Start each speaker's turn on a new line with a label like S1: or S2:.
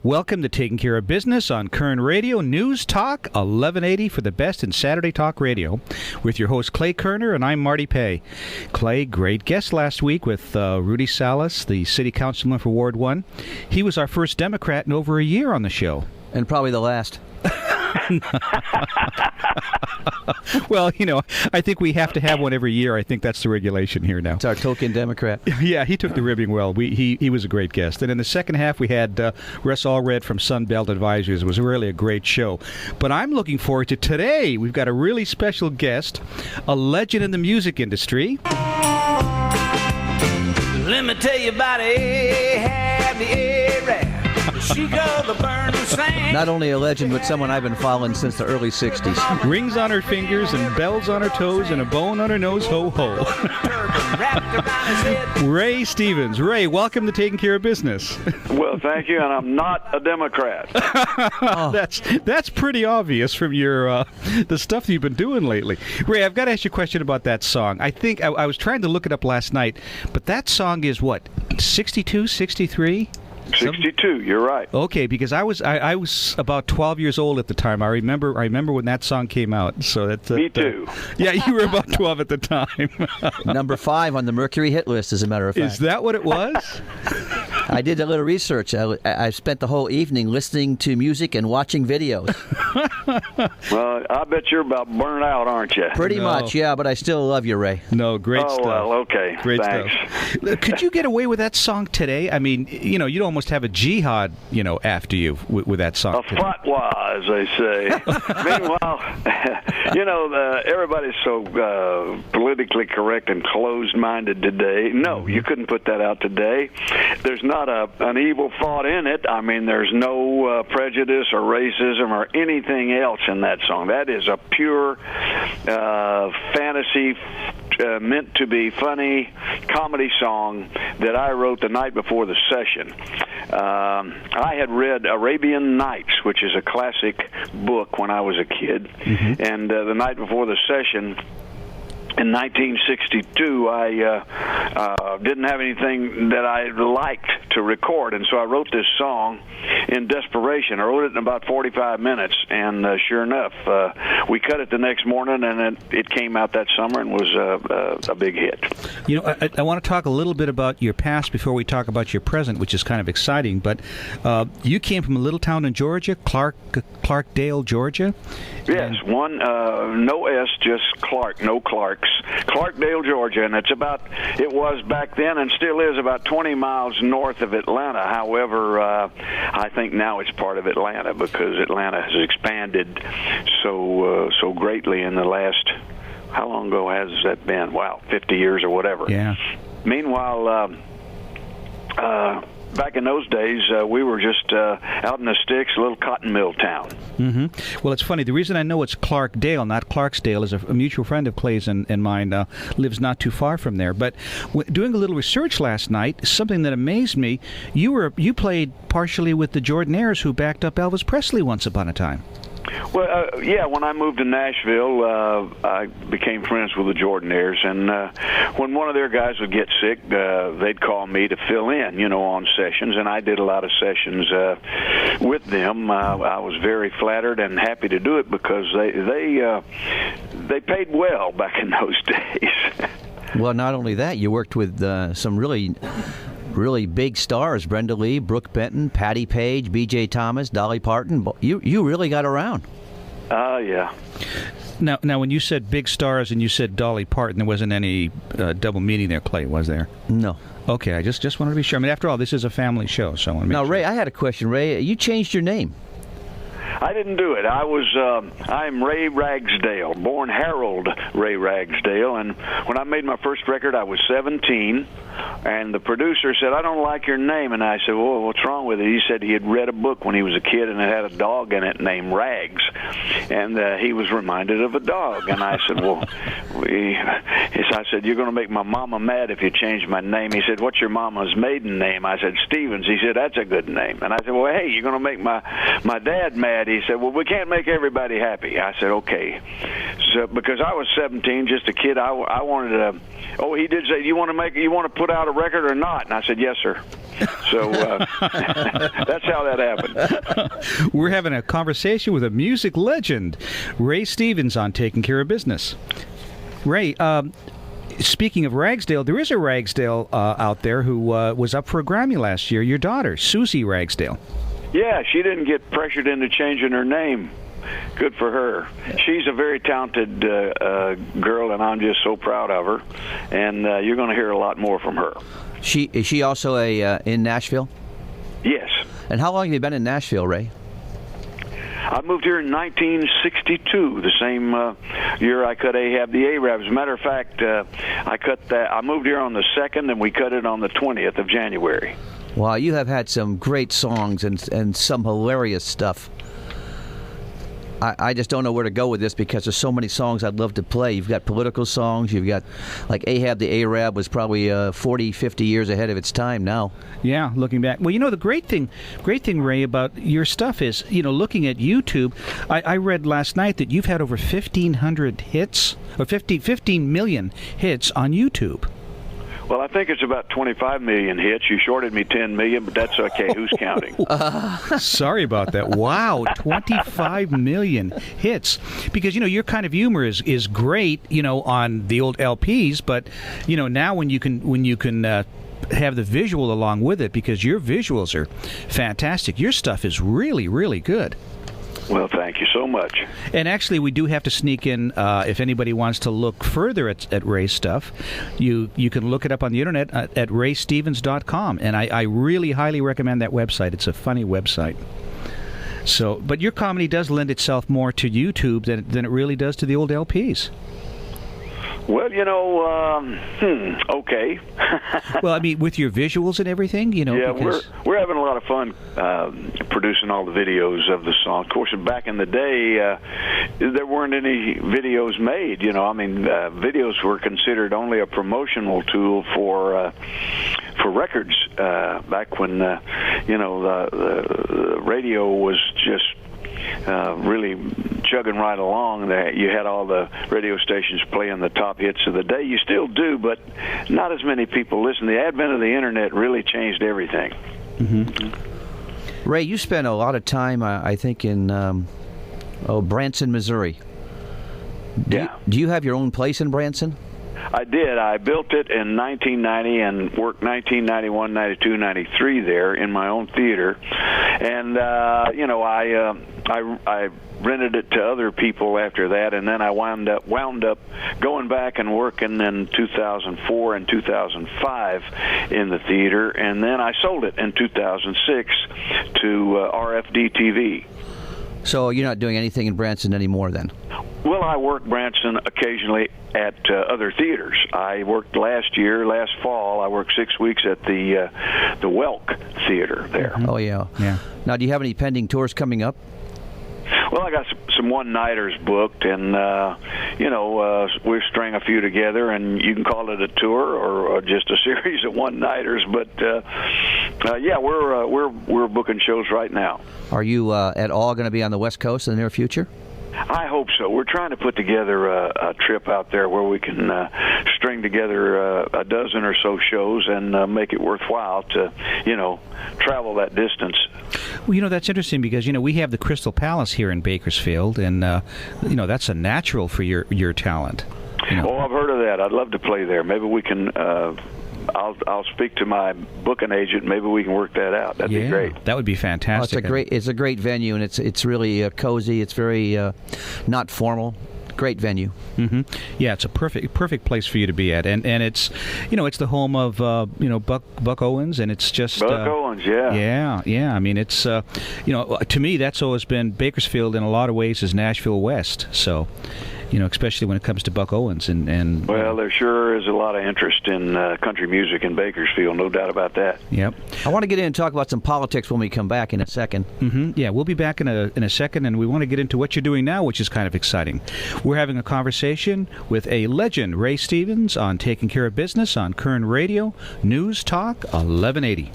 S1: Welcome to Taking Care of Business on Kern Radio Newstalk 1180 for the best in Saturday talk radio with your host Clay Kerner, and I'm Marty Pay. Clay, great guest last week with Rudy Salas, the city councilman for Ward 1. He was our first Democrat in over a year on the show.
S2: And probably the last.
S1: Well, you know, I think we have to have one every year. I think that's the regulation here now.
S2: It's our token Democrat.
S1: Yeah, he took the ribbing well. He was a great guest. And in the second half, we had Russ Allred from Sunbelt Advisors. It was really a great show. But I'm looking forward to today. We've got a really special guest, a legend in the music industry.
S3: Let me tell you about a happy Arab.
S2: Not only a legend, but someone I've been following since the early 60s.
S1: Rings on her fingers and bells on her toes and a bone on her nose, ho ho. Ray Stevens. Ray, welcome to Taking Care of Business.
S4: Well, thank you, and I'm not a Democrat.
S1: That's pretty obvious from your the stuff that you've been doing lately. Ray, I've got to ask you a question about that song. I think I was trying to look it up last night, but that song is what, 62, 63?
S4: 62, you're right.
S1: Okay, because I was about 12 years old at the time. I remember when that song came out. So that
S4: Me too.
S1: Yeah, you were about 12 at the time.
S2: Number 5 on the Mercury hit list, as a matter of fact.
S1: Is that what it was?
S2: I did a little research. I spent the whole evening listening to music and watching videos.
S4: Well, I bet you're about burnt out, aren't you?
S2: Pretty much, yeah, but I still love you, Ray.
S1: No, great stuff.
S4: Oh, well, okay.
S1: Great
S4: Thanks.
S1: stuff. Could you get away with that song today? I mean, you know, you'd almost have a jihad, you know, after you with that song.
S4: A fatwa, as they say. Meanwhile, you know, everybody's so politically correct and closed-minded today. No, you couldn't put that out today. There's not an evil thought in it. I mean, there's no prejudice or racism or anything else in that song. That is a pure fantasy, meant to be funny comedy song that I wrote the night before the session. I had read Arabian Nights, which is a classic book when I was a kid, and the night before the session, in 1962, I didn't have anything that I liked to record, and so I wrote this song in desperation. I wrote it in about 45 minutes, and sure enough, we cut it the next morning, and it came out that summer and was a big hit.
S1: You know, I want to talk a little bit about your past before we talk about your present, which is kind of exciting, but you came from a little town in Georgia, Clarkdale, Georgia?
S4: Yes, no S, just Clark, no Clarks. Clarkdale, Georgia, and it was back then and still is about 20 miles north of Atlanta. However, I think now it's part of Atlanta because Atlanta has expanded so greatly in the last, how long ago has that been? Wow, 50 years or whatever.
S1: Yeah.
S4: Meanwhile, back in those days, we were just out in the sticks, a little cotton mill town.
S1: Well, it's funny. The reason I know it's Clarkdale, not Clarksdale, is a mutual friend of Clay's and mine lives not too far from there. But doing a little research last night, something that amazed me, you played partially with the Jordanaires, who backed up Elvis Presley once upon a time.
S4: Well, yeah, when I moved to Nashville, I became friends with the Jordanaires, and when one of their guys would get sick, they'd call me to fill in, you know, on sessions, and I did a lot of sessions with them. I was very flattered and happy to do it because they paid well back in those days.
S2: Well, not only that, you worked with some really big stars: Brenda Lee, Brooke Benton, Patti Page, B.J. Thomas, Dolly Parton. You really got around.
S4: Yeah.
S1: Now, when you said big stars and you said Dolly Parton, there wasn't any double meaning there, Clay, was there?
S2: No.
S1: Okay, I just wanted to be sure. I mean, after all, this is a family show, so I want to make
S2: Now,
S1: sure.
S2: Ray, I had a question. Ray, you changed your name.
S4: I didn't do it. I'm Ray Ragsdale, born Harold Ray Ragsdale, and when I made my first record, I was 17, and the producer said, "I don't like your name," and I said, "Well, what's wrong with it?" He said he had read a book when he was a kid, and it had a dog in it named Rags, and he was reminded of a dog, and I said, "Well," I said, "You're going to make my mama mad if you change my name." He said, "What's your mama's maiden name?" I said, "Stevens." He said, "That's a good name." And I said, "Well, hey, you're going to make my dad mad." He said, "Well, we can't make everybody happy." I said, "Okay." So because I was 17, just a kid, I wanted to. Oh, he did say, you want to put put out a record or not? And I said, yes, sir. So that's how that happened.
S1: We're having a conversation with a music legend, Ray Stevens, on Taking Care of Business. Ray, speaking of Ragsdale, there is a Ragsdale out there who was up for a Grammy last year. Your daughter, Susie Ragsdale.
S4: Yeah, she didn't get pressured into changing her name. Good for her. She's a very talented girl, and I'm just so proud of her. And you're going to hear a lot more from her.
S2: Is she also in Nashville?
S4: Yes.
S2: And how long have you been in Nashville, Ray?
S4: I moved here in 1962, the same year I cut Ahab the Arab. As a matter of fact, I moved here on the 2nd, and we cut it on the 20th of January.
S2: Wow, you have had some great songs and some hilarious stuff. I just don't know where to go with this because there's so many songs I'd love to play. You've got political songs. You've got, like, Ahab the Arab was probably 40, 50 years ahead of its time now.
S1: Yeah, looking back. Well, the great thing, Ray, about your stuff is, looking at YouTube, I read last night that you've had over 1,500 hits, or 15 million hits on YouTube.
S4: Well, I think it's about 25 million hits. You shorted me 10 million, but that's okay. Who's counting?
S1: Sorry about that. Wow, 25 million hits. Because, your kind of humor is great, on the old LPs, but, now when you can have the visual along with it, because your visuals are fantastic. Your stuff is really, really good.
S4: Well, thank you so much.
S1: And actually, we do have to sneak in, if anybody wants to look further at Ray's stuff, you can look it up on the internet at raystevens.com. And I really highly recommend that website. It's a funny website. So, but your comedy does lend itself more to YouTube than it really does to the old LPs.
S4: Well, okay.
S1: Well, I mean, with your visuals and everything,
S4: Yeah,
S1: because
S4: we're having a lot of fun producing all the videos of the song. Of course, back in the day, there weren't any videos made. Videos were considered only a promotional tool for records back when the radio was just really chugging right along. You had all the radio stations playing the top hits of the day. You still do, but not as many people listen. The advent of the internet really changed everything.
S2: Mm-hmm. Ray, you spent a lot of time, I think, in Branson, Missouri. Do you have your own place in Branson?
S4: I did. I built it in 1990 and worked 1991, 92, 93 there in my own theater. And, I rented it to other people after that, and then I wound up going back and working in 2004 and 2005 in the theater, and then I sold it in 2006 to RFD TV.
S2: So you're not doing anything in Branson anymore then?
S4: Well, I work Branson occasionally at other theaters. I worked last fall, I worked 6 weeks at the Welk Theater there.
S2: Oh, yeah. Now, do you have any pending tours coming up?
S4: Well, I got some one-nighters booked, and we'll string a few together, and you can call it a tour or just a series of one-nighters. But we're booking shows right now. Are you
S2: at all going to be on the West Coast in the near future?
S4: I hope so. We're trying to put together a trip out there where we can string together a dozen or so shows and make it worthwhile to, travel that distance.
S1: Well, that's interesting because, we have the Crystal Palace here in Bakersfield, and, that's a natural for your talent.
S4: Oh, I've heard of that. I'd love to play there. Maybe we can... I'll speak to my booking agent. Maybe we can work that out. That'd be great.
S1: That would be fantastic.
S2: It's a great venue, and it's really cozy. It's very not formal. Great venue.
S1: Mm-hmm. Yeah, it's a perfect place for you to be at, and it's it's the home of Buck Owens, and it's just
S4: Buck Owens.
S1: Yeah. I mean, it's to me that's always been Bakersfield in a lot of ways is Nashville West. So. Especially when it comes to Buck Owens. And
S4: well, there sure is a lot of interest in country music in Bakersfield, no doubt about that.
S1: Yep.
S2: I want to get in and talk about some politics when we come back in a second.
S1: Mm-hmm. Yeah, we'll be back in a second, and we want to get into what you're doing now, which is kind of exciting. We're having a conversation with a legend, Ray Stevens, on Taking Care of Business on Kern Radio Newstalk 1180.